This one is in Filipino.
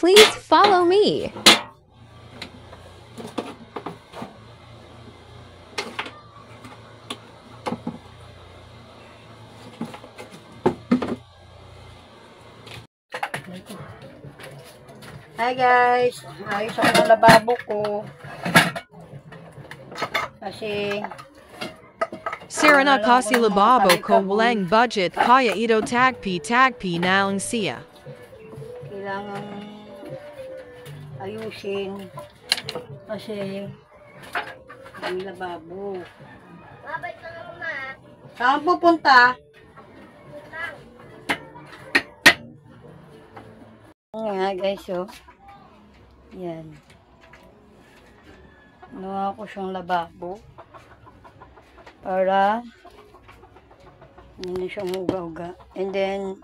Please follow me. Hi guys, ayos ako ng lababo ko. Kasi Sira na kasi lababo ko walang budget kaya ito tagpi na lang siya. kailangan ayusin kasi may lababo. Mabait na naman, ma. Saan pupunta? Nga guys, oh. Yan. Nawa ko siyang lababo para hindi na siyang huga-huga. And then